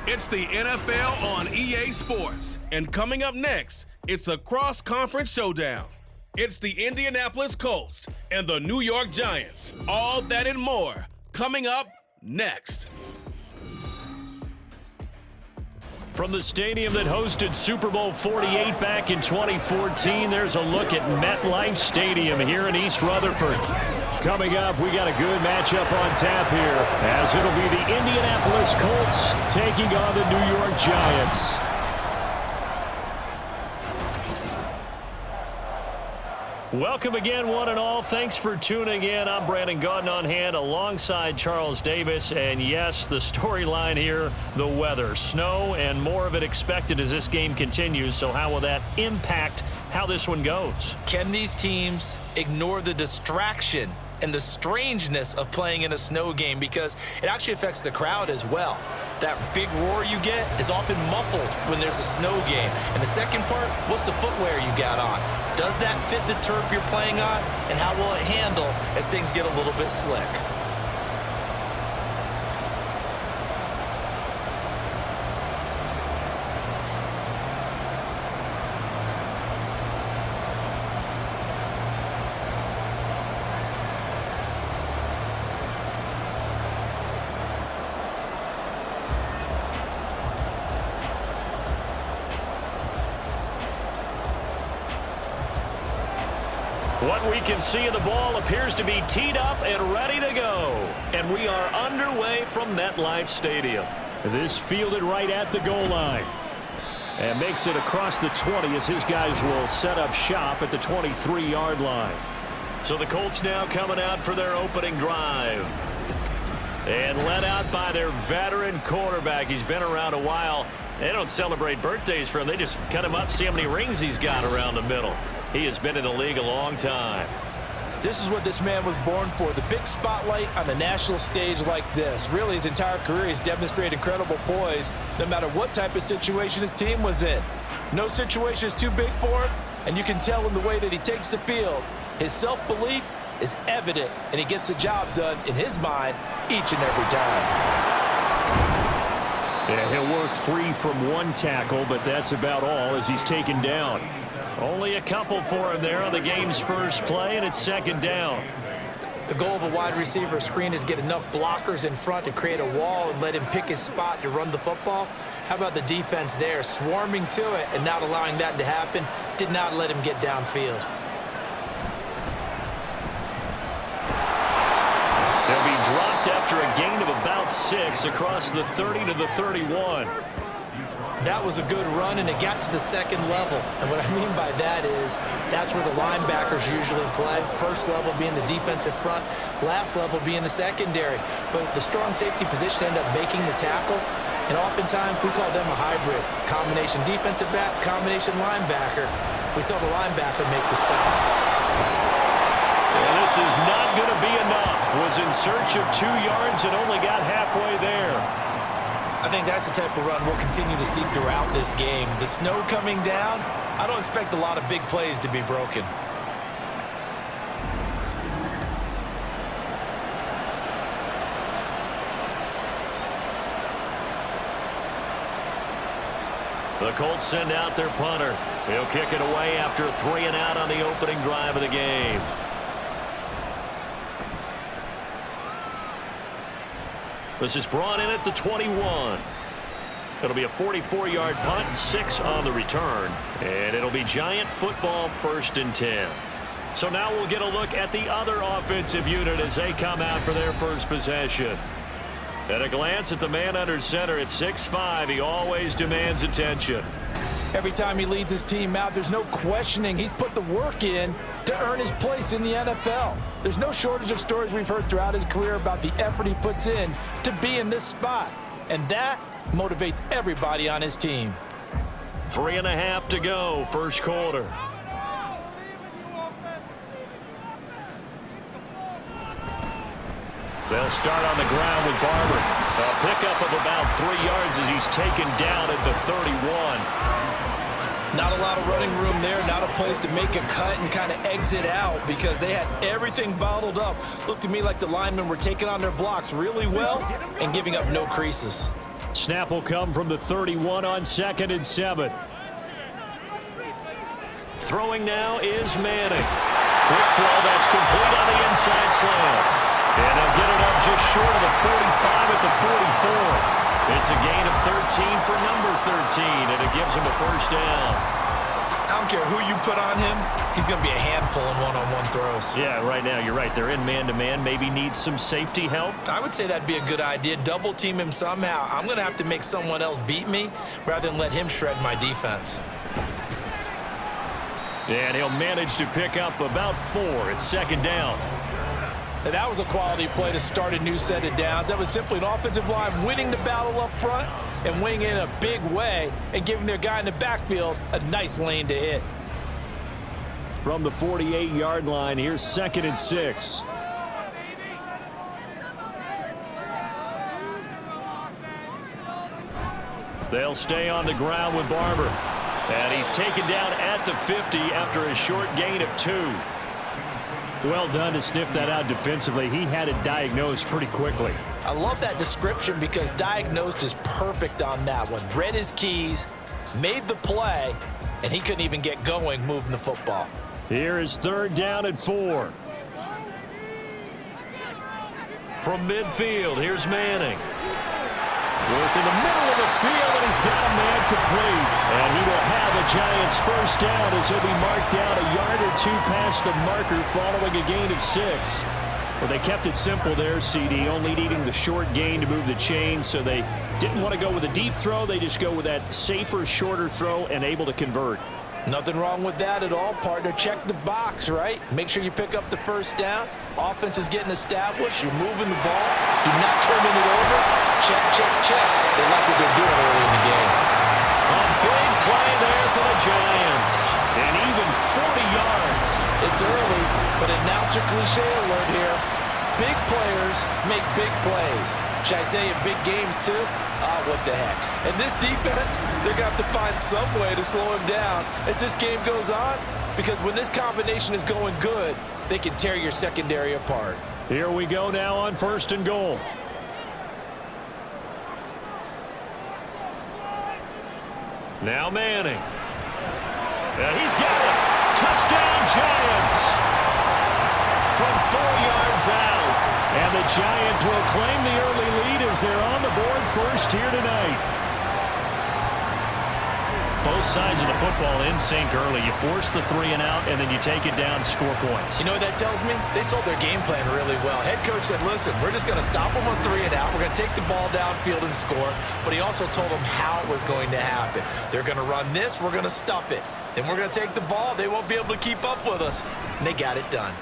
It's the NFL on EA Sports. And coming up next, it's a cross-conference showdown. It's the Indianapolis Colts and the New York Giants. All that and more coming up next. From the stadium that hosted Super Bowl 48 back in 2014, there's a look at MetLife Stadium here in East Rutherford. Coming up, we got a good matchup on tap here, as it'll be the Indianapolis Colts taking on the New York Giants. Welcome again, one and all. Thanks for tuning in. I'm Brandon Gaudin on hand alongside Charles Davis. And yes, the storyline here, the weather. Snow and more of it expected as this game continues. So how will that impact how this one goes? Can these teams ignore the distraction and the strangeness of playing in a snow game, because it actually affects the crowd as well? That big roar you get is often muffled when there's a snow game. And the second part, what's the footwear you got on? Does that fit the turf you're playing on? And how will it handle as things get a little bit slick? What we can see of the ball appears to be teed up and ready to go. And we are underway from MetLife Stadium. This fielded right at the goal line. And makes it across the 20 as his guys will set up shop at the 23-yard line. So the Colts now coming out for their opening drive. And led out by their veteran quarterback. He's been around a while. They don't celebrate birthdays for him. They just cut him up, see how many rings he's got around the middle. He has been in the league a long time. This is what this man was born for, the big spotlight on the national stage like this. Really, his entire career, he's demonstrated incredible poise, no matter what type of situation his team was in. No situation is too big for him, and you can tell in the way that he takes the field. His self-belief is evident, and he gets the job done, in his mind, each and every time. Yeah, he'll work free from one tackle, but that's about all as he's taken down. Only a couple for him there on the game's first play, and it's second down. The goal of a wide receiver screen is get enough blockers in front to create a wall and let him pick his spot to run the football. How about the defense there, swarming to it and not allowing that to happen? Did not let him get downfield. They'll be dropped after a gain of about 6 across the 30 to the 31. That was a good run, and it got to the second level. And what I mean by that is that's where the linebackers usually play. First level being the defensive front, last level being the secondary. But the strong safety position ended up making the tackle, and oftentimes we call them a hybrid. Combination defensive back, combination linebacker. We saw the linebacker make the stop. And this is not going to be enough. Was in search of 2 yards and only got halfway there. I think that's the type of run we'll continue to see throughout this game. The snow coming down, I don't expect a lot of big plays to be broken. The Colts send out their punter. He'll kick it away after a 3 and out on the opening drive of the game. This is brought in at the 21. It'll be a 44-yard punt, 6 on the return. And it'll be Giant football, 1st and 10. So now we'll get a look at the other offensive unit as they come out for their first possession. At a glance at the man under center at 6'5", he always demands attention. Every time he leads his team out, there's no questioning. He's put the work in to earn his place in the NFL. There's no shortage of stories we've heard throughout his career about the effort he puts in to be in this spot. And that motivates everybody on his team. 3.5 to go, first quarter. They'll start on the ground with Barber. A pickup of about 3 yards as he's taken down at the 31. Not a lot of running room there, not a place to make a cut and kind of exit out because they had everything bottled up. Looked to me like the linemen were taking on their blocks really well and giving up no creases. Snap will come from the 31 on 2nd and 7. Throwing now is Manning. Quick throw that's complete on the inside slant. And they'll get it up just short of the 45 at the 44. It's a gain of 13 for number 13, and it gives him a first down. I don't care who you put on him, he's going to be a handful in one-on-one throws. Yeah, right now, you're right. They're in man-to-man. Maybe needs some safety help. I would say that'd be a good idea. Double team him somehow. I'm going to have to make someone else beat me rather than let him shred my defense. And he'll manage to pick up about 4. It's 2nd down. Now, that was a quality play to start a new set of downs. That was simply an offensive line winning the battle up front and winning in a big way and giving their guy in the backfield a nice lane to hit. From the 48-yard line, here's 2nd and 6. They'll stay on the ground with Barber. And he's taken down at the 50 after a short gain of 2. Well done to sniff that out defensively. He had it diagnosed pretty quickly. I love that description because diagnosed is perfect on that one. Read his keys, made the play, and he couldn't even get going moving the football. Here is 3rd down and 4. From midfield, here's Manning. Work in the middle of the field, and he's got a man complete. And he will have a Giants first down as he'll be marked down a yard or 2 past the marker following a gain of 6. Well, they kept it simple there, CD, only needing the short gain to move the chain, so they didn't want to go with a deep throw. They just go with that safer, shorter throw and able to convert. Nothing wrong with that at all, partner. Check the box, right? Make sure you pick up the first down. Offense is getting established. You're moving the ball. You're not turning it over. Check, check, check. They like what they're doing early in the game. A big play there for the Giants. And even 40 yards. It's early, but announcer cliche alert here. Big players make big plays. Should I say in big games too? What the heck. And this defense, they're going to have to find some way to slow him down as this game goes on, because when this combination is going good, they can tear your secondary apart. Here we go now on 1st and goal. Now Manning. And he's got it. Touchdown Giants. From 4 yards out. And the Giants will claim the early lead as they're on the board first here tonight. Both sides of the football in sync early. You force the 3 and out, and then you take it down, score points. You know what that tells me? They sold their game plan really well. Head coach said, listen, we're just going to stop them on 3 and out. We're going to take the ball downfield and score. But he also told them how it was going to happen. They're going to run this. We're going to stuff it. Then we're going to take the ball. They won't be able to keep up with us. And they got it done.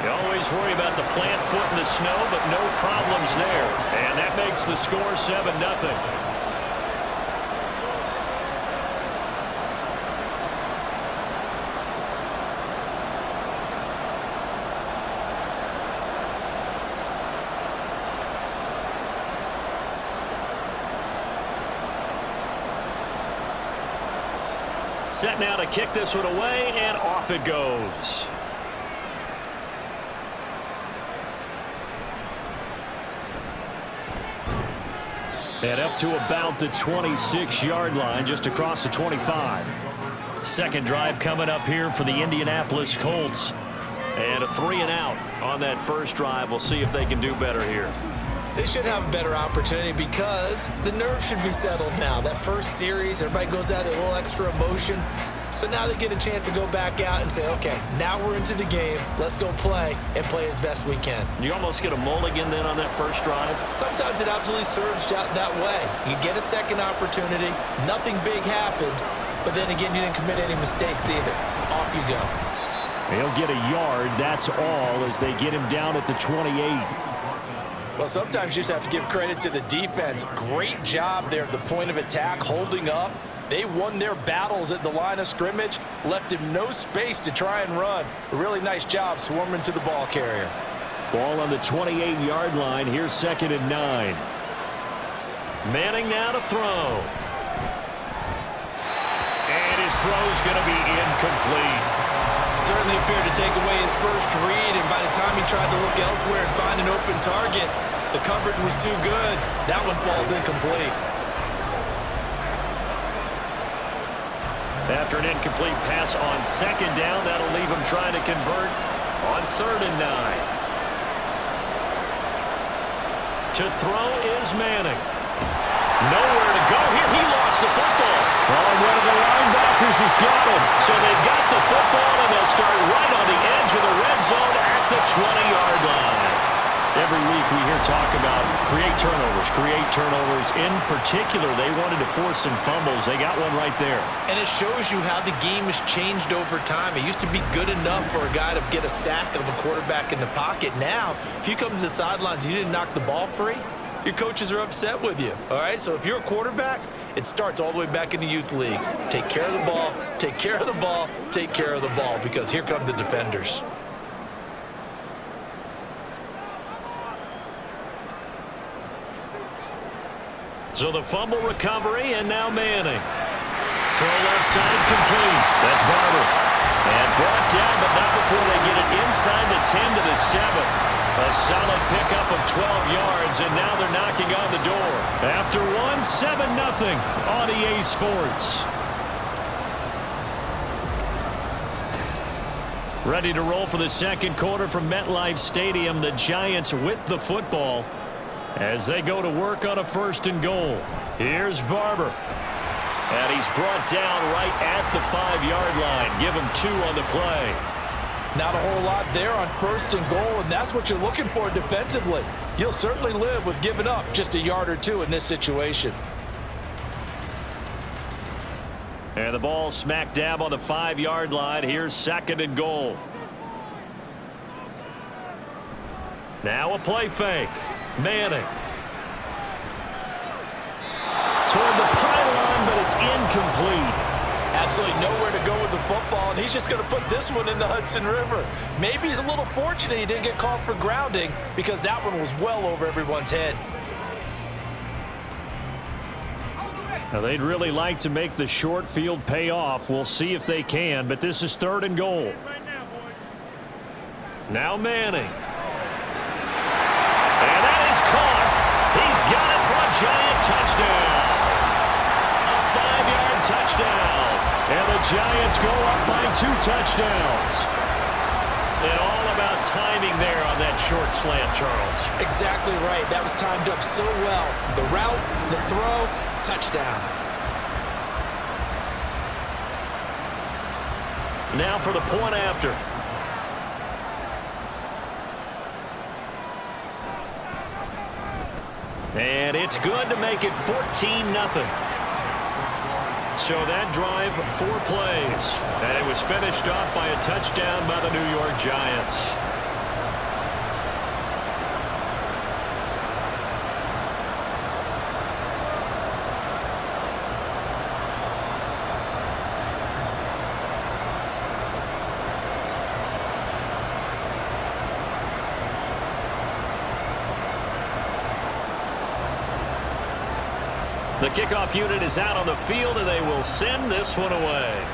You always worry about the plant foot in the snow, but no problems there. And that makes the score 7-0. Set now to kick this one away, and off it goes. And up to about the 26-yard line, just across the 25. Second drive coming up here for the Indianapolis Colts. And a 3 and out on that first drive. We'll see if they can do better here. They should have a better opportunity because the nerves should be settled now. That first series, everybody goes out with a little extra emotion. So now they get a chance to go back out and say, okay, now we're into the game. Let's go play and play as best we can. You almost get a mulligan then on that first drive? Sometimes it absolutely serves that way. You get a second opportunity. Nothing big happened. But then again, you didn't commit any mistakes either. Off you go. He'll get a yard. That's all as they get him down at the 28. Well, sometimes you just have to give credit to the defense. Great job there at the point of attack, holding up. They won their battles at the line of scrimmage, left him no space to try and run. A really nice job swarming to the ball carrier. Ball on the 28-yard line. Here's 2nd and 9. Manning now to throw. And his throw's going to be incomplete. Certainly appeared to take away his first read, and by the time he tried to look elsewhere and find an open target, the coverage was too good. That one falls incomplete. After an incomplete pass on second down, that'll leave him trying to convert on 3rd and 9. To throw is Manning. Nowhere to go here. He lost the football. Oh, and one of the linebackers has got him. So they've got the football, and they'll start right on the edge of the red zone at the 20-yard line. Every week we hear talk about create turnovers. In particular, they wanted to force some fumbles. They got one right there. And it shows you how the game has changed over time. It used to be good enough for a guy to get a sack of a quarterback in the pocket. Now, if you come to the sidelines and you didn't knock the ball free, your coaches are upset with you, all right? So if you're a quarterback, it starts all the way back in the youth leagues. Take care of the ball, take care of the ball, take care of the ball, because here come the defenders. So the fumble recovery, and now Manning. Throw left side complete. That's Barber. And brought down, but not before they get it inside the 10 to the 7. A solid pickup of 12 yards, and now they're knocking on the door. After one, 7-0 on EA Sports. Ready to roll for the second quarter from MetLife Stadium. The Giants with the football as they go to work on a 1st and goal. Here's Barber. And he's brought down right at the 5-yard line. Give him 2 on the play. Not a whole lot there on 1st and goal, and that's what you're looking for defensively. You'll certainly live with giving up just a yard or 2 in this situation. And the ball smack dab on the 5-yard line. Here's 2nd and goal. Now a play fake. Manning. Toward the pylon, but it's incomplete. Absolutely nowhere to go with the football, and he's just going to put this one in the Hudson River. Maybe he's a little fortunate he didn't get called for grounding, because that one was well over everyone's head. Now they'd really like to make the short field pay off. We'll see if they can, but this is 3rd and goal. Now Manning. And that is caught. He's got it for a Giant touchdown. A 5-yard touchdown. And the Giants go up by 2 touchdowns. And all about timing there on that short slant, Charles. Exactly right. That was timed up so well. The route, the throw, touchdown. Now for the point after. And it's good to make it 14-0. So that drive, 4 plays. And it was finished off by a touchdown by the New York Giants. The kickoff unit is out on the field, and they will send this one away.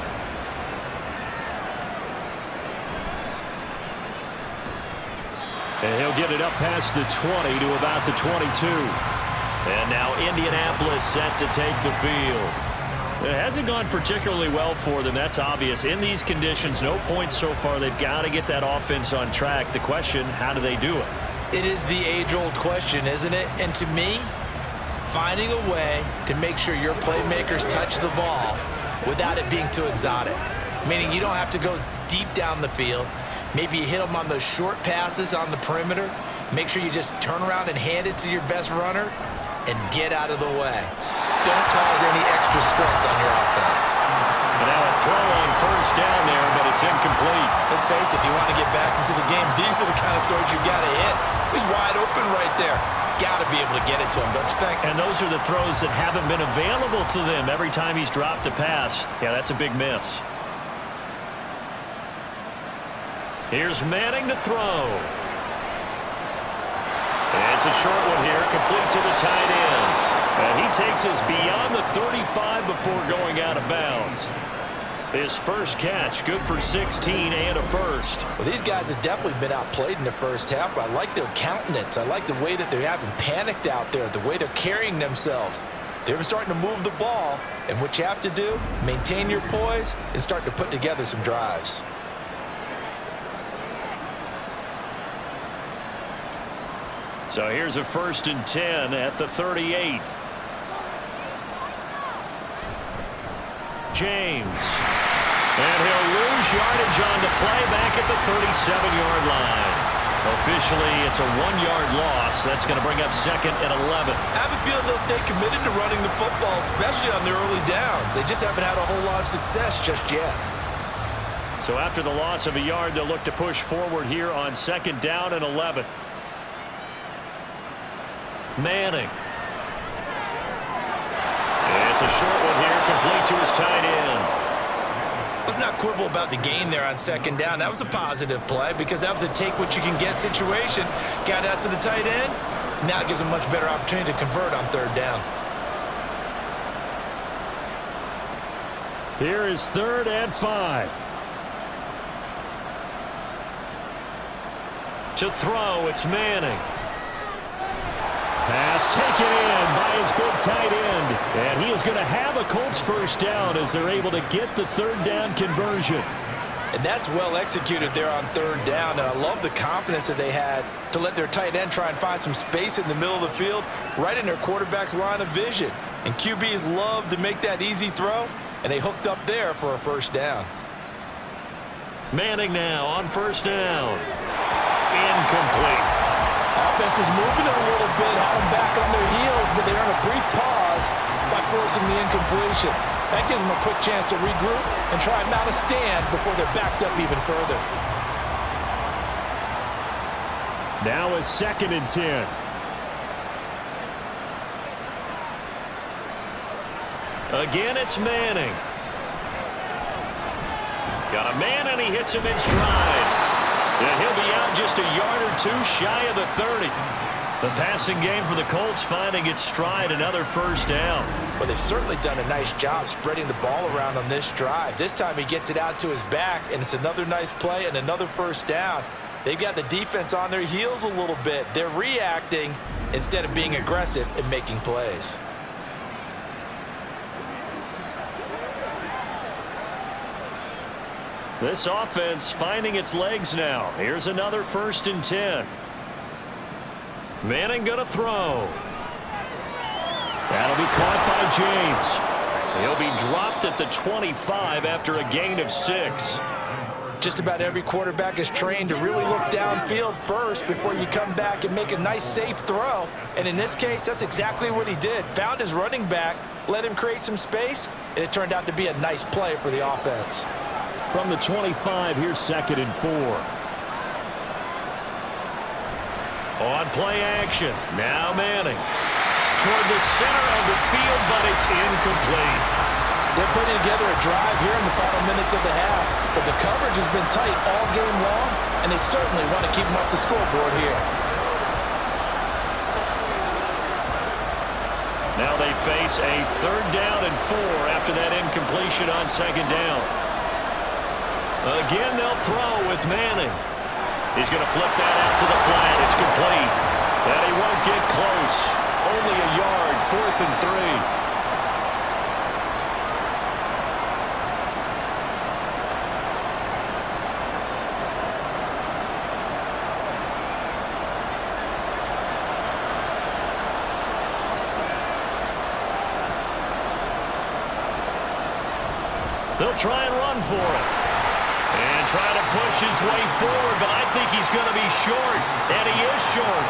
And he'll get it up past the 20 to about the 22. And now Indianapolis set to take the field. It hasn't gone particularly well for them, that's obvious. In these conditions, no points so far. They've got to get that offense on track. The question, how do they do it? It is the age-old question, isn't it? And to me, finding a way to make sure your playmakers touch the ball without it being too exotic. Meaning you don't have to go deep down the field. Maybe you hit them on those short passes on the perimeter. Make sure you just turn around and hand it to your best runner and get out of the way. Don't cause any extra stress on your offense. And now a throw on 1st down there, but it's incomplete. Let's face it, if you want to get back into the game, these are the kind of throws you got to hit. He's wide open right there. Got to be able to get it to him, don't you think? And those are the throws that haven't been available to them every time he's dropped a pass. Yeah, that's a big miss. Here's Manning to throw. And it's a short one here, complete to the tight end. And he takes us beyond the 35 before going out of bounds. His first catch, good for 16 and a first. Well, these guys have definitely been outplayed in the first half, but I like their countenance. I like the way that they're having panicked out there, the way they're carrying themselves. They're starting to move the ball, and what you have to do, maintain your poise and start to put together some drives. So here's a 1st and 10 at the 38. James. And he'll lose yardage on the play back at the 37-yard line. Officially, it's a 1-yard loss. That's going to bring up 2nd and 11. I have a feeling they'll stay committed to running the football, especially on their early downs. They just haven't had a whole lot of success just yet. So after the loss of a yard, they'll look to push forward here on 2nd down and 11. Manning. It's a short one here, complete to his tight end. Let's not quibble about the gain there on 2nd down. That was a positive play because that was a take-what-you-can-get situation. Got out to the tight end. Now it gives them a much better opportunity to convert on 3rd down. Here is 3rd and 5. To throw, it's Manning. Pass taken in by his big tight end. And he is going to have a Colts 1st down as they're able to get the 3rd down conversion. And that's well executed there on 3rd down. And I love the confidence that they had to let their tight end try and find some space in the middle of the field, right in their quarterback's line of vision. And QBs love to make that easy throw, and they hooked up there for a 1st down. Manning now on 1st down. Incomplete. Offense was moving it a little bit, had them back on their heels, but they earned a brief pause by forcing the incompletion. That gives them a quick chance to regroup and try and mount a stand before they're backed up even further. Now a 2nd and 10. Again, it's Manning. Got a man, and he hits him in stride. And he'll be out just a yard or two shy of the 30. The passing game for the Colts finding its stride, another 1st down. Well, they've certainly done a nice job spreading the ball around on this drive. This time he gets it out to his back, and it's another nice play and another 1st down. They've got the defense on their heels a little bit. They're reacting instead of being aggressive and making plays. This offense finding its legs now. Here's another 1st and 10. Manning going to throw. That'll be caught by James. He'll be dropped at the 25 after a gain of 6. Just about every quarterback is trained to really look downfield first before you come back and make a nice, safe throw. And in this case, that's exactly what he did. Found his running back, let him create some space, and it turned out to be a nice play for the offense. From the 25, here's 2nd and 4. On play action, now Manning. Toward the center of the field, but it's incomplete. They're putting together a drive here in the final minutes of the half, but the coverage has been tight all game long, and they certainly want to keep them off the scoreboard here. Now they face a 3rd down and 4 after that incompletion on 2nd down. Again, they'll throw with Manning. He's going to flip that out to the flat. It's complete. And he won't get close. Only a yard, 4th and 3. They'll try and run for it. And try to push his way forward, but I think he's going to be short. And he is short.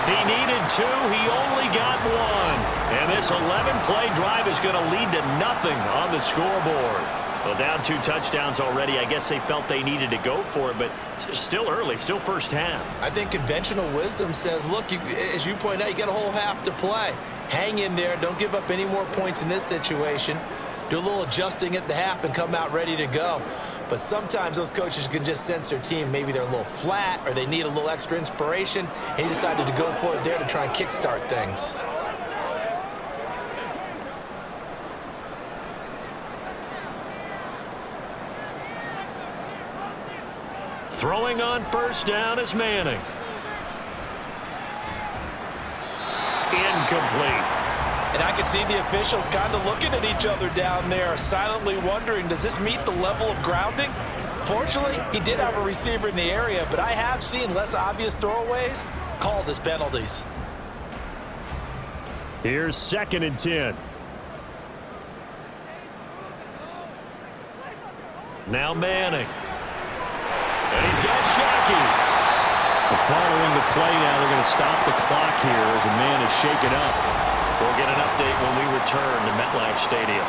He needed 2. He only got 1. And this 11-play drive is going to lead to nothing on the scoreboard. Well, down 2 touchdowns already. I guess they felt they needed to go for it, but still early, still first half. I think conventional wisdom says, look, as you point out, you got a whole half to play. Hang in there. Don't give up any more points in this situation. Do a little adjusting at the half and come out ready to go. But sometimes those coaches can just sense their team. Maybe they're a little flat or they need a little extra inspiration. And he decided to go for it there to try and kickstart things. Throwing on first down is Manning. Incomplete. And I can see the officials kind of looking at each other down there, silently wondering, does this meet the level of grounding? Fortunately, he did have a receiver in the area, but I have seen less obvious throwaways called as penalties. Here's 2nd and 10. Now Manning. And he's got Shockey. Following the play now, they're going to stop the clock here as a man is shaken up. We'll get an update when we return to MetLife Stadium.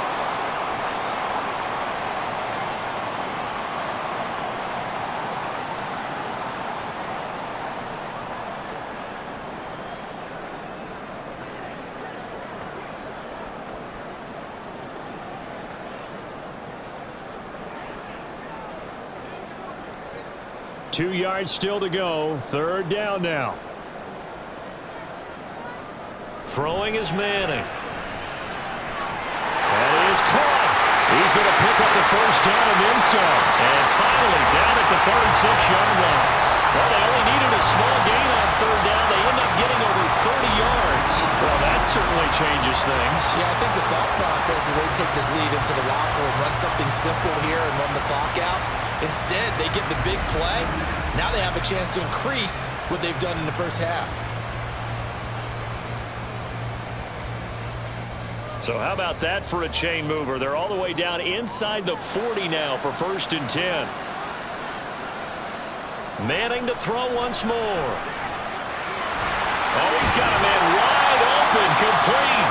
Two yards still to go. 3rd down now. Throwing is Manning. That is caught. He's going to pick up the first down and then some. And finally down at the 36-yard line. Well, they only needed a small gain on 3rd down. They end up getting over 30 yards. Well, that certainly changes things. Yeah, I think the thought process is they take this lead into the locker room, run something simple here and run the clock out. Instead, they get the big play. Now they have a chance to increase what they've done in the first half. So how about that for a chain mover? They're all the way down inside the 40 now for 1st and 10. Manning to throw once more. Oh, he's got a man wide open, complete.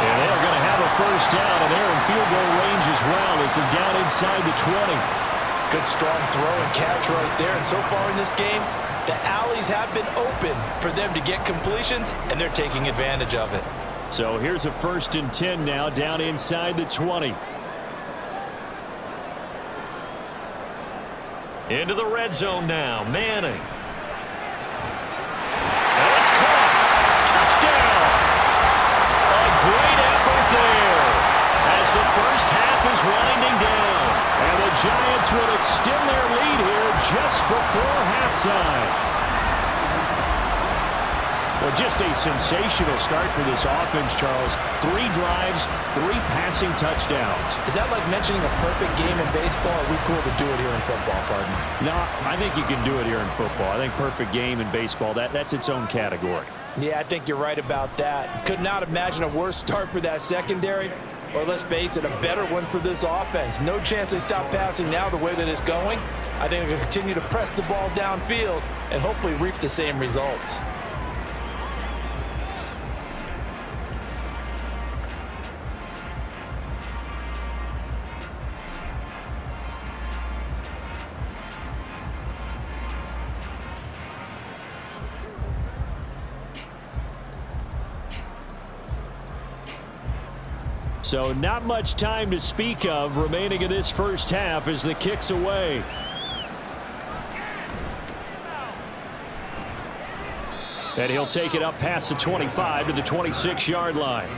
And they're going to have a first down, and they're in field goal range as well as they're down inside the 20. Good strong throw and catch right there. And so far in this game, the alleys have been open for them to get completions, and they're taking advantage of it. So here's a 1st and 10 now down inside the 20. Into the red zone now. Manning. And it's caught. Touchdown. A great effort there as the first half is winding down. And the Giants will extend their lead here just before halftime. Well, just a sensational start for this offense, Charles. 3 drives, 3 passing touchdowns. Is that like mentioning a perfect game in baseball? Or are we cool to do it here in football, pardon me? No, I think you can do it here in football. I think perfect game in baseball, that's its own category. Yeah, I think you're right about that. Could not imagine a worse start for that secondary. Or let's face it, a better one for this offense. No chance they stop passing now the way that it's going. I think they'll continue to press the ball downfield and hopefully reap the same results. So not much time to speak of remaining in this first half as the kick's away. And he'll take it up past the 25 to the 26-yard line.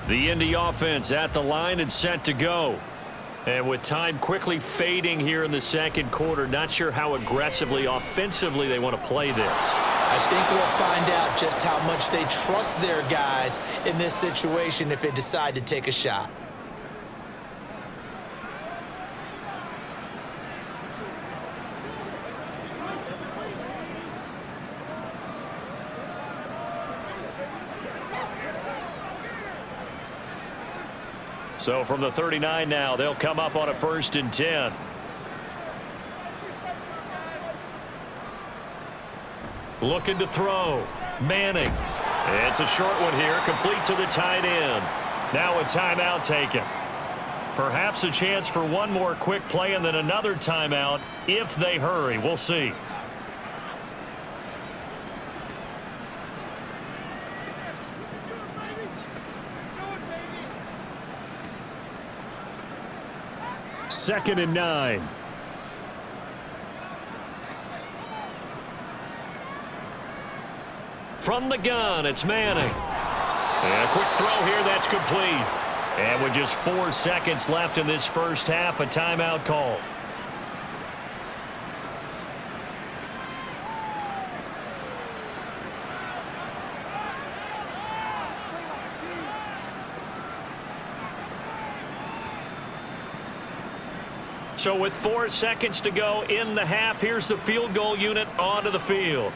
The Indy offense at the line and set to go. And with time quickly fading here in the second quarter, not sure how aggressively, offensively they want to play this. I think we'll find out just how much they trust their guys in this situation if they decide to take a shot. So from the 39 now, they'll come up on a 1st and 10. Looking to throw. Manning. It's a short one here, complete to the tight end. Now a timeout taken. Perhaps a chance for one more quick play and then another timeout if they hurry. We'll see. Second and 9. From the gun, it's Manning. And a quick throw here, that's complete. And with just 4 seconds left in this first half, a timeout call. So with 4 seconds to go in the half, here's the field goal unit onto the field.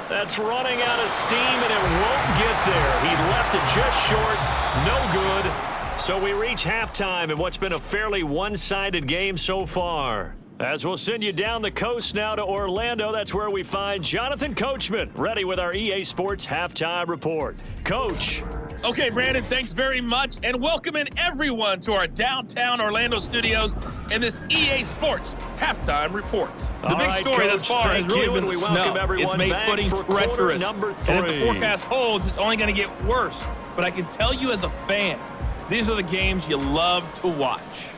That's running out of steam, and it won't get there. He left it just short. No good. So we reach halftime in what's been a fairly one-sided game so far. As we'll send you down the coast now to Orlando, that's where we find Jonathan Coachman, ready with our EA Sports Halftime Report. Coach. Okay, Brandon, thanks very much, and welcoming everyone to our downtown Orlando studios in this EA Sports Halftime Report. The big story thus far has really been the snow. It's made footing treacherous, and if the forecast holds, it's only going to get worse. But I can tell you as a fan, these are the games you love to watch.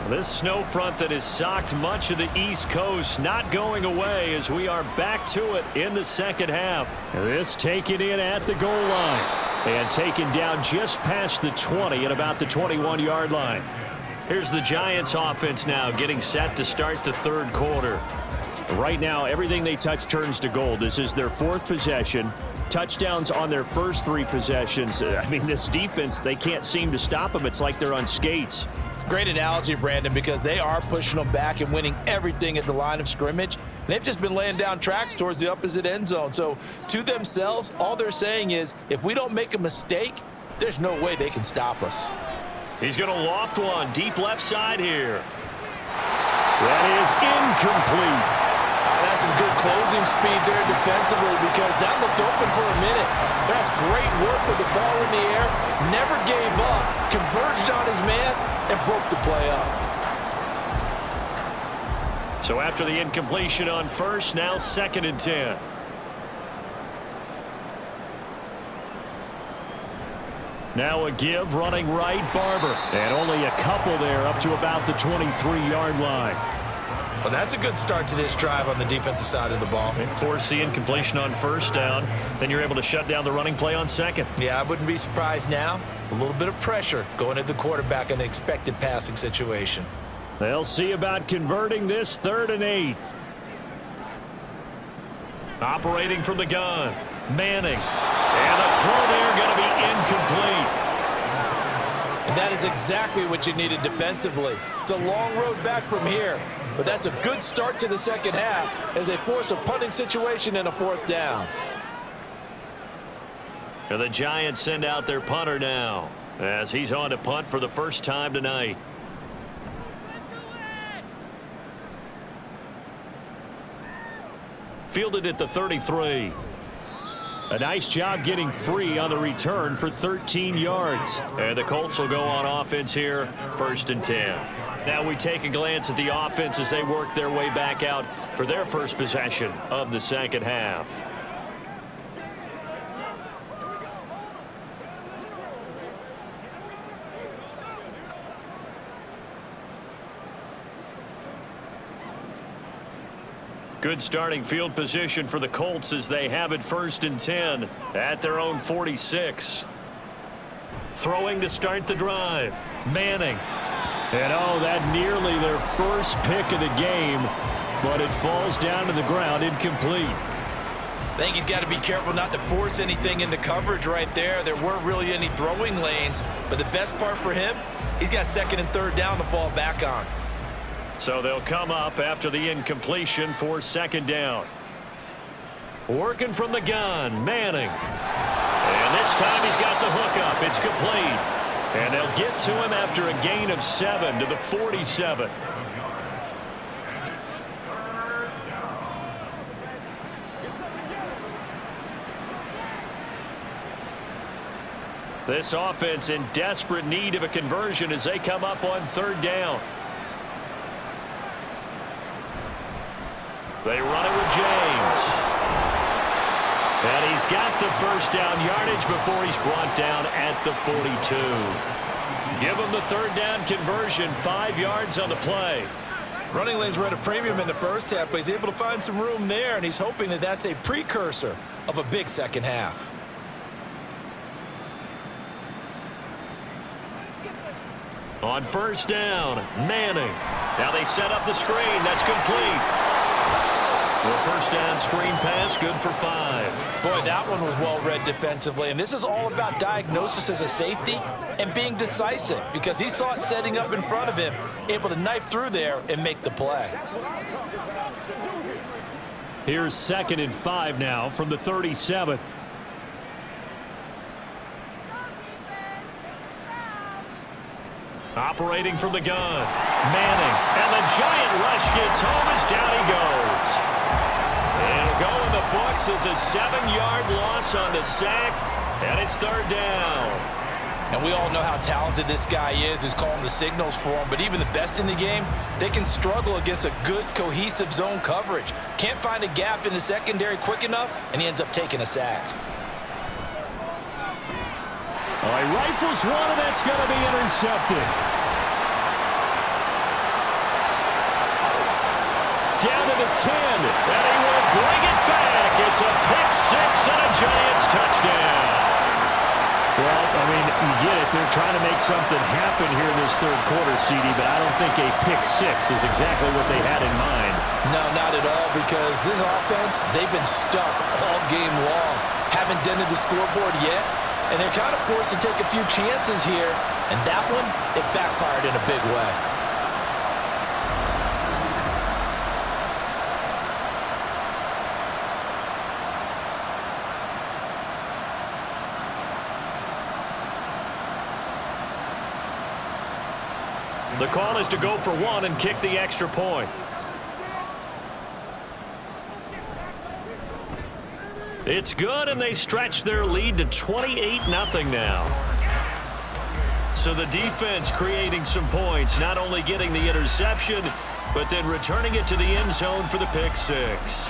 This snow front that has socked much of the East Coast not going away as we are back to it in the second half. This taken in at the goal line and taken down just past the 20 at about the 21-yard line. Here's the Giants offense now getting set to start the third quarter. Right now, everything they touch turns to gold. This is their 4th possession. Touchdowns on their first 3 possessions. I mean, this defense, they can't seem to stop them. It's like they're on skates. Great analogy, Brandon, because they are pushing them back and winning everything at the line of scrimmage. They've just been laying down tracks towards the opposite end zone. So to themselves, all they're saying is, if we don't make a mistake, there's no way they can stop us. He's going to loft one deep left side here. That is incomplete. That's some good closing speed there defensively because that looked open for a minute. That's great work with the ball in the air. Never gave up. Converged on his man and broke the play up. So after the incompletion on first, now 2nd and 10. Now a give, running right, Barber. And only a couple there up to about the 23-yard line. Well, that's a good start to this drive on the defensive side of the ball. They force the incompletion on first down. Then you're able to shut down the running play on second. Yeah, I wouldn't be surprised now. A little bit of pressure going at the quarterback in an expected passing situation. They'll see about converting this 3rd and 8. Operating from the gun. Manning. And the throw there going to be incomplete. And that is exactly what you needed defensively. It's a long road back from here. But that's a good start to the second half as they force a punting situation and a 4th down. And the Giants send out their punter now as he's on to punt for the first time tonight. Fielded at the 33. A nice job getting free on the return for 13 yards. And the Colts will go on offense here, 1st and 10. Now we take a glance at the offense as they work their way back out for their first possession of the second half. Good starting field position for the Colts as they have it 1st and 10 at their own 46. Throwing to start the drive. Manning. And oh, that nearly their first pick of the game, but it falls down to the ground incomplete. I think he's got to be careful not to force anything into coverage right there. There weren't really any throwing lanes, but the best part for him, he's got 2nd and 3rd down to fall back on. So they'll come up after the incompletion for 2nd down. Working from the gun, Manning. And this time he's got the hook up. It's complete. And they'll get to him after a gain of 7 to the 47. This offense in desperate need of a conversion as they come up on 3rd down. They run it with James. And he's got the 1st down yardage before he's brought down at the 42. Give him the 3rd down conversion, 5 yards on the play. Running lanes were at a premium in the first half, but he's able to find some room there, and he's hoping that that's a precursor of a big second half. On 1st down, Manning. Now they set up the screen. That's complete. The 1st down screen pass, good for 5. Boy, that one was well read defensively, and this is all about diagnosis as a safety and being decisive because he saw it setting up in front of him, able to knife through there and make the play. Here's 2nd and 5 now from the 37. Operating from the gun, Manning, and the giant rush gets home as down he goes. It'll go in the books as a 7-yard loss on the sack, and it's 3rd down. And we all know how talented this guy is who's calling the signals for him, but even the best in the game, they can struggle against a good, cohesive zone coverage. Can't find a gap in the secondary quick enough, and he ends up taking a sack. He rifles one, and that's going to be intercepted. Down to the 10, and he will bring it back. It's a pick 6 and a Giants touchdown. Well, I mean, you get it. They're trying to make something happen here in this 3rd quarter, CD, but I don't think a pick 6 is exactly what they had in mind. No, not at all, because this offense, they've been stuck all game long. Haven't dented the scoreboard yet, and they're kind of forced to take a few chances here, and that one, it backfired in a big way. The call is to go for 1 and kick the extra point. It's good, and they stretch their lead to 28-0 now. So the defense creating some points, not only getting the interception, but then returning it to the end zone for the pick 6.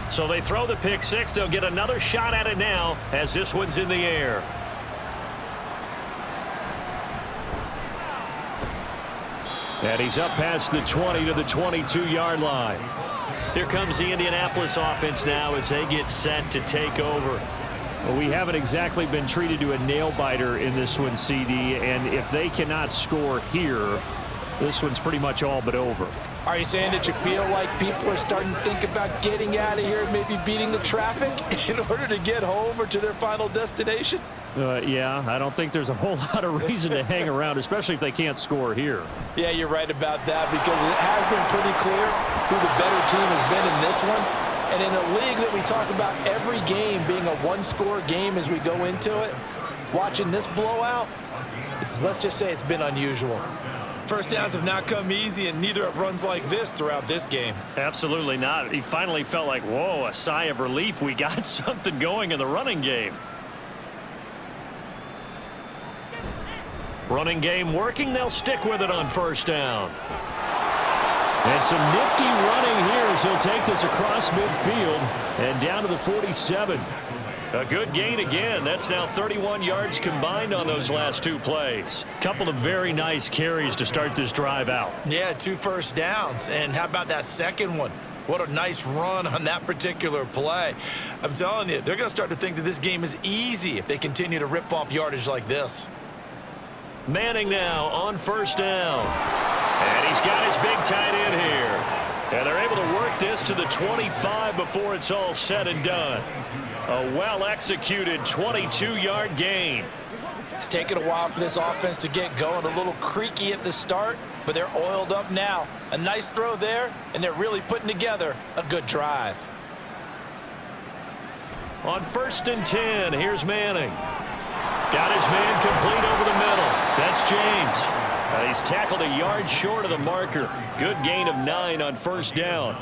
So they throw the pick 6. They'll get another shot at it now as this one's in the air. And he's up past the 20 to the 22-yard line. Here comes the Indianapolis offense now as they get set to take over. Well, we haven't exactly been treated to a nail-biter in this one, CD, and if they cannot score here, this one's pretty much all but over. Are you saying that you feel like people are starting to think about getting out of here and maybe beating the traffic in order to get home or to their final destination? Yeah, I don't think there's a whole lot of reason to hang around, especially if they can't score here. Yeah, you're right about that because it has been pretty clear who the better team has been in this one. And in a league that we talk about every game being a one-score game as we go into it, watching this blowout, let's just say it's been unusual. First downs have not come easy, and neither have runs like this throughout this game. Absolutely not. He finally felt like, whoa, a sigh of relief. We got something going in the running game. Running game working. They'll stick with it on 1st down. And some nifty running here as he'll take this across midfield and down to the 47. A good gain again. That's now 31 yards combined on those last 2 plays. Couple of very nice carries to start this drive out. Yeah, 2 first downs. And how about that second one? What a nice run on that particular play. I'm telling you, they're going to start to think that this game is easy if they continue to rip off yardage like this. Manning now on 1st down. And he's got his big tight end here. And they're able to work this to the 25 before it's all said and done. A well-executed 22-yard gain. It's taken a while for this offense to get going. A little creaky at the start, but they're oiled up now. A nice throw there, and they're really putting together a good drive. On 1st and 10, here's Manning. Got his man complete over the middle. That's James. He's tackled a yard short of the marker. Good gain of 9 on 1st down.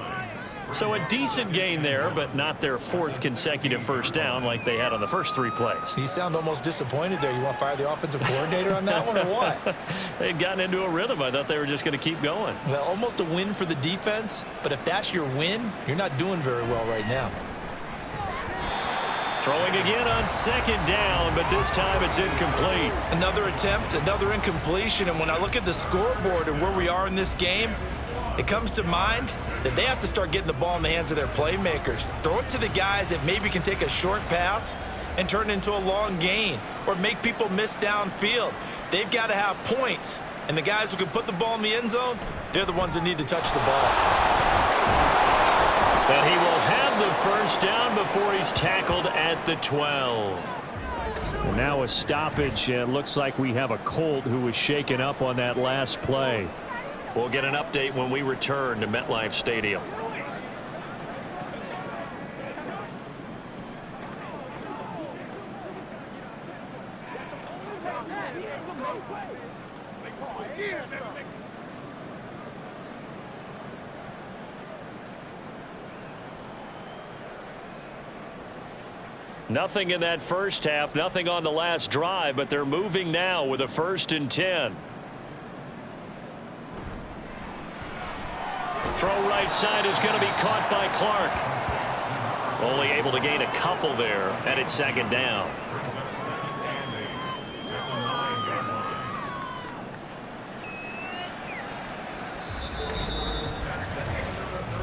So a decent gain there, but not their 4th consecutive 1st down like they had on the first 3 plays. You sound almost disappointed there. You want to fire the offensive coordinator on that one or what? They'd gotten into a rhythm. I thought they were just going to keep going. Well, almost a win for the defense, but if that's your win, you're not doing very well right now. Throwing again on 2nd down, but this time it's incomplete. Another attempt, another incompletion, and when I look at the scoreboard and where we are in this game, it comes to mind that they have to start getting the ball in the hands of their playmakers. Throw it to the guys that maybe can take a short pass and turn it into a long gain or make people miss downfield. They've got to have points, and the guys who can put the ball in the end zone, they're the ones that need to touch the ball. And he will have the 1st down before he's tackled at the 12. And now a stoppage. It looks like we have a Colt who was shaken up on that last play. We'll get an update when we return to MetLife Stadium. Nothing in that first half, nothing on the last drive, but they're moving now with a 1st and 10. Throw right side is going to be caught by Clark. Only able to gain a couple there, and it's 2nd down.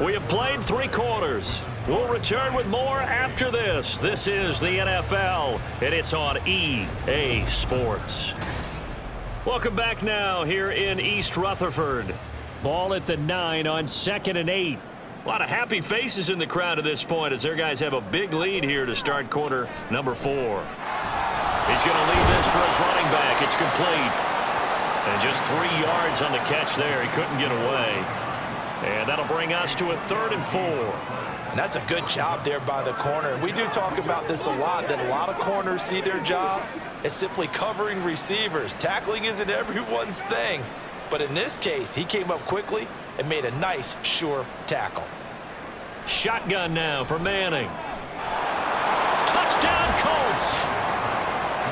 We have played 3 quarters. We'll return with more after this. This is the NFL, and it's on EA Sports. Welcome back now here in East Rutherford. Ball at the 9 on 2nd and 8. A lot of happy faces in the crowd at this point as their guys have a big lead here to start quarter number 4. He's going to lead this for his running back. It's complete. And just 3 yards on the catch there. He couldn't get away. And that'll bring us to a 3rd and 4. And that's a good job there by the corner. And we do talk about this a lot, that a lot of corners see their job as simply covering receivers. Tackling isn't everyone's thing. But in this case, he came up quickly and made a nice, sure tackle. Shotgun now for Manning. Touchdown, Colts!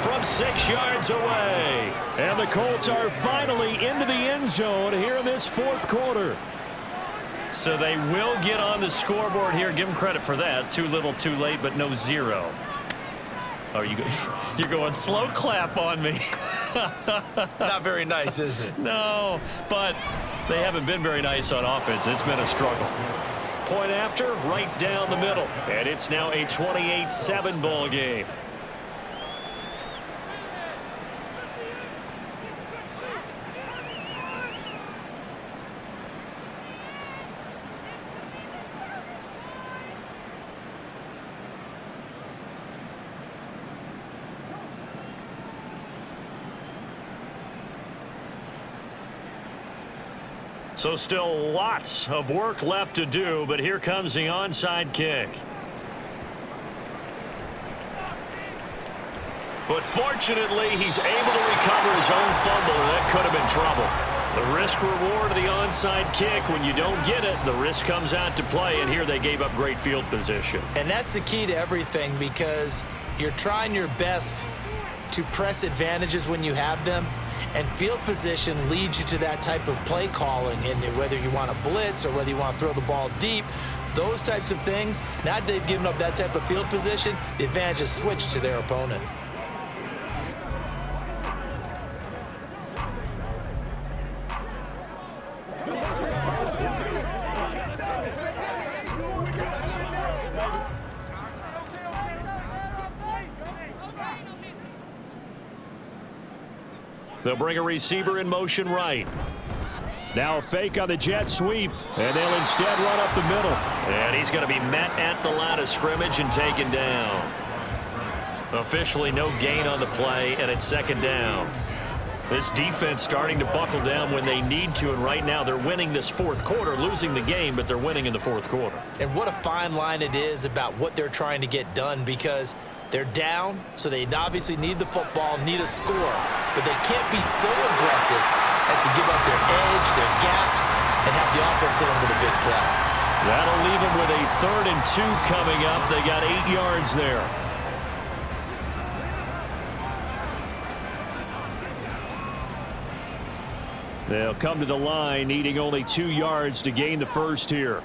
From 6 yards away. And the Colts are finally into the end zone here in this 4th quarter. So they will get on the scoreboard here. Give them credit for that. Too little, too late, but no 0. Oh, you're going slow clap on me. Not very nice, is it? No, but they haven't been very nice on offense. It's been a struggle. Point after, right down the middle. And it's now a 28-7 ball game. So still lots of work left to do, but here comes the onside kick. But fortunately, he's able to recover his own fumble, and that could have been trouble. The risk-reward of the onside kick, when you don't get it, the risk comes out to play, and here they gave up great field position. And that's the key to everything, because you're trying your best to press advantages when you have them. And field position leads you to that type of play calling, and whether you want to blitz or whether you want to throw the ball deep, those types of things, now that they've given up that type of field position, the advantage is switched to their opponent. They'll bring a receiver in motion right. Now a fake on the jet sweep, and they'll instead run up the middle. And he's going to be met at the line of scrimmage and taken down. Officially no gain on the play, and it's second down. This defense starting to buckle down when they need to, and right now they're winning this fourth quarter, losing the game, but they're winning in the fourth quarter. And what a fine line it is about what they're trying to get done, because they're down, so they obviously need the football, need a score, but they can't be so aggressive as to give up their edge, their gaps, and have the offense hit them with a big play. That'll leave them with a 3rd and 2 coming up. They got 8 yards there. They'll come to the line, needing only 2 yards to gain the first here.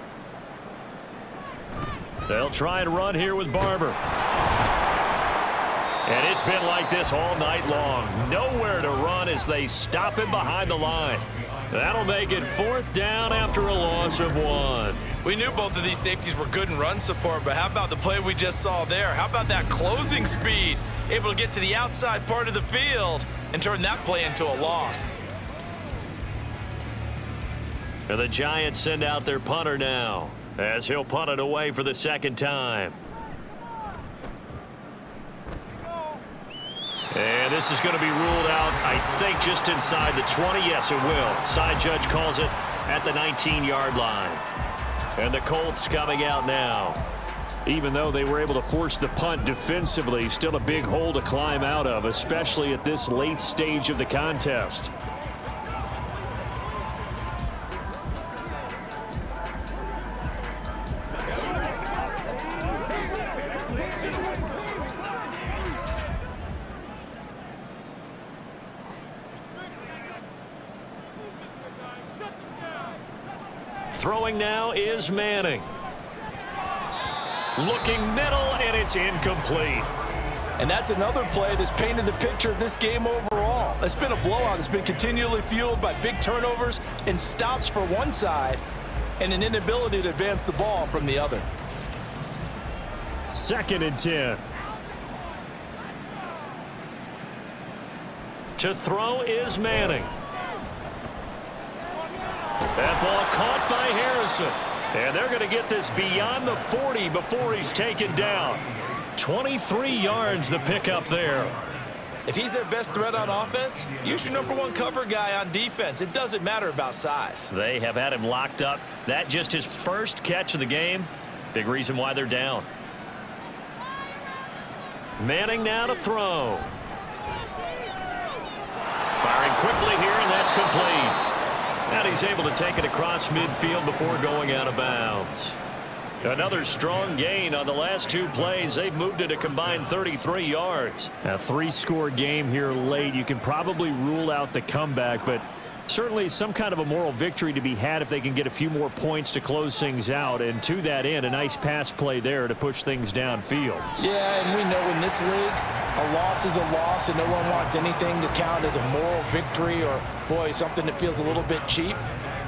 They'll try and run here with Barber. And it's been like this all night long. Nowhere to run as they stop him behind the line. That'll make it 4th down after a loss of 1. We knew both of these safeties were good in run support, but how about the play we just saw there? How about that closing speed? Able to get to the outside part of the field and turn that play into a loss. And the Giants send out their punter now, as he'll punt it away for the 2nd time. And this is going to be ruled out, I think, just inside the 20. Yes, it will. Side judge calls it at the 19-yard line. And the Colts coming out now. Even though they were able to force the punt defensively, still a big hole to climb out of, especially at this late stage of the contest. Throwing now is Manning. Looking middle, and it's incomplete. And that's another play that's painted the picture of this game overall. It's been a blowout. It's been continually fueled by big turnovers and stops for one side and an inability to advance the ball from the other. 2nd and 10. To throw is Manning. That ball caught by Harrison. And they're going to get this beyond the 40 before he's taken down. 23 yards the pickup there. If he's their best threat on offense, use your #1 cover guy on defense. It doesn't matter about size. They have had him locked up. That just his first catch of the game. Big reason why they're down. Manning now to throw. Firing quickly here, and that's complete. And he's able to take it across midfield before going out of bounds. Another strong gain on the last 2 plays. They've moved it a combined 33 yards. A 3-score game here late. You can probably rule out the comeback, but certainly some kind of a moral victory to be had if they can get a few more points to close things out. And to that end, a nice pass play there to push things downfield. Yeah, and we know in this league, a loss is a loss, and no one wants anything to count as a moral victory or, boy, something that feels a little bit cheap.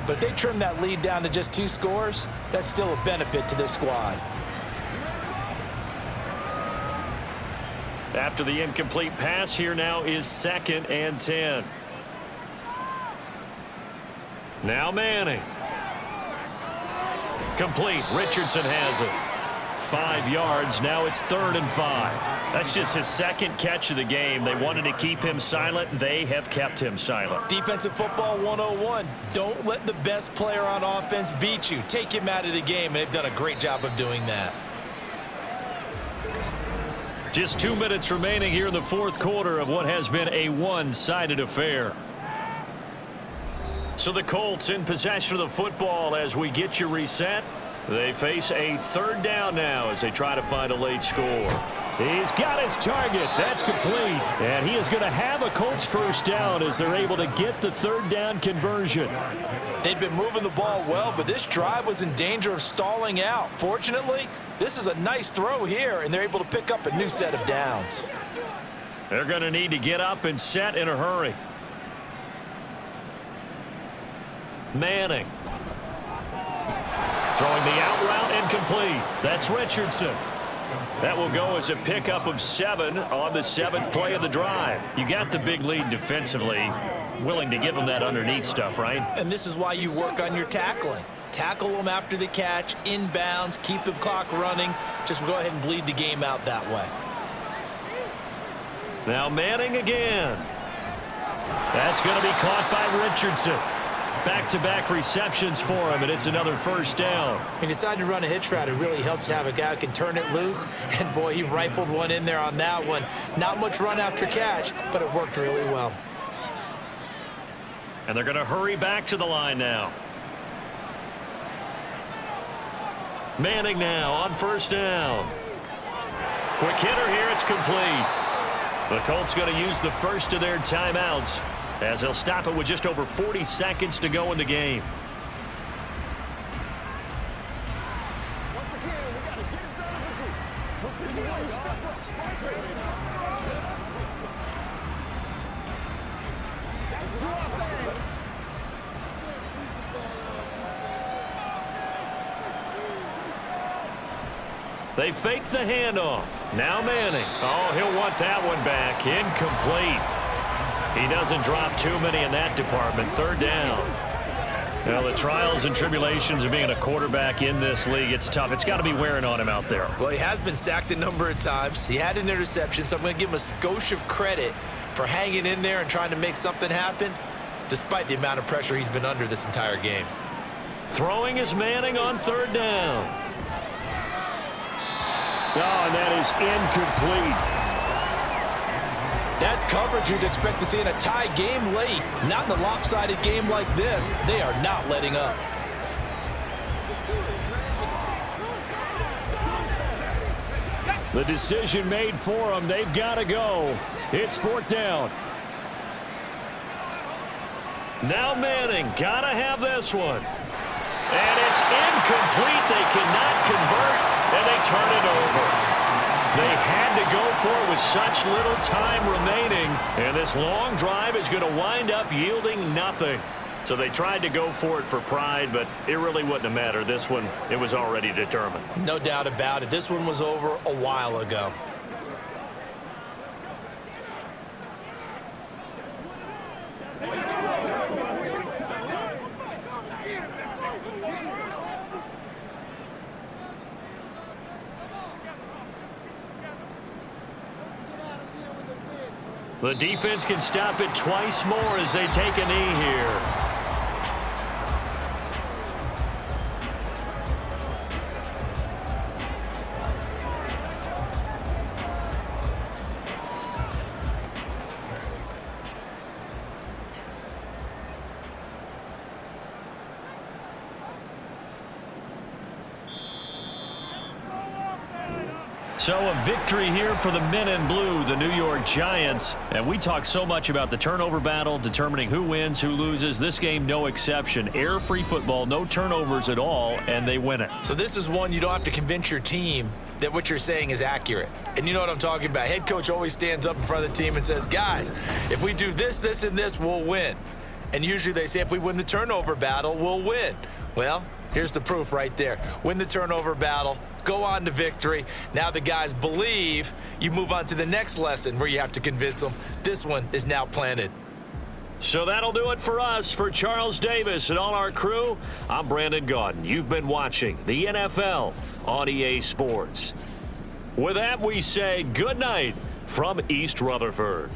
But if they trim that lead down to just 2 scores, that's still a benefit to this squad. After the incomplete pass, here now is 2nd and 10. Now Manning. Complete. Richardson has it. 5 yards. Now it's 3rd and 5. That's just his 2nd catch of the game. They wanted to keep him silent. They have kept him silent. Defensive football 101. Don't let the best player on offense beat you. Take him out of the game, and they've done a great job of doing that. Just 2 minutes remaining here in the 4th quarter of what has been a one-sided affair. So the Colts in possession of the football as we get you reset. They face a 3rd down now as they try to find a late score. He's got his target. That's complete. And he is going to have a Colts 1st down as they're able to get the 3rd down conversion. They've been moving the ball well, but this drive was in danger of stalling out. Fortunately, this is a nice throw here, and they're able to pick up a new set of downs. They're going to need to get up and set in a hurry. Manning. Throwing the out route and complete. That's Richardson. That will go as a pickup of 7 on the 7th play of the drive. You got the big lead defensively. willing to give him that underneath stuff, right? And this is why you work on your tackling. Tackle them after the catch, inbounds, keep the clock running. Just go ahead and bleed the game out that way. Now Manning again. That's going to be caught by Richardson. Back-to-back receptions for him, and it's another first down. He decided to run a hitch route. It really helps to have a guy who can turn it loose. And, boy, he rifled one in there on that one. Not much run after catch, but it worked really well. And they're going to hurry back to the line now. Manning now on first down. Quick hitter here. It's complete. The Colts going to use the first of their timeouts, as they'll stop it with just over 40 seconds to go in the game. Once again, we got to get it done as a group. Push the ball, step up. Let's do our thing. They fake the handoff. Now Manning. Oh, he'll want that one back. Incomplete. He doesn't drop too many in that department. Third down. Now, the trials and tribulations of being a quarterback in this league, it's tough. It's got to be wearing on him out there. Well, he has been sacked a number of times. He had an interception, so I'm going to give him a skosh of credit for hanging in there and trying to make something happen, despite the amount of pressure he's been under this entire game. Throwing is Manning on third down. Oh, and that is incomplete. That's coverage you'd expect to see in a tie game late. Not in a lopsided game like this. They are not letting up. The decision made for them. They've got to go. It's fourth down. Now Manning. Got to have this one. And it's incomplete. They cannot convert, and they turn it over. They had to go for it with such little time remaining, and this long drive is going to wind up yielding nothing. So they tried to go for it for pride, but it really wouldn't have mattered. This one, it was already determined. No doubt about it. This one was over a while ago. The defense can stop it twice more as they take a knee here. So a victory here for the men in blue, the New York Giants. And we talk so much about the turnover battle, determining who wins, who loses. This game, no exception. Error-free football, no turnovers at all, and they win it. So this is one you don't have to convince your team that what you're saying is accurate. And you know what I'm talking about. Head coach always stands up in front of the team and says, guys, if we do this, this, and this, we'll win. And usually they say if we win the turnover battle, we'll win. Well, here's the proof right there. Win the turnover battle, go on to victory. Now the guys believe. You move on to the next lesson where you have to convince them. This one is now planted. So that'll do it for us. For Charles Davis and all our crew, I'm Brandon Gaudin. You've been watching the NFL on EA Sports. With that, we say good night from East Rutherford.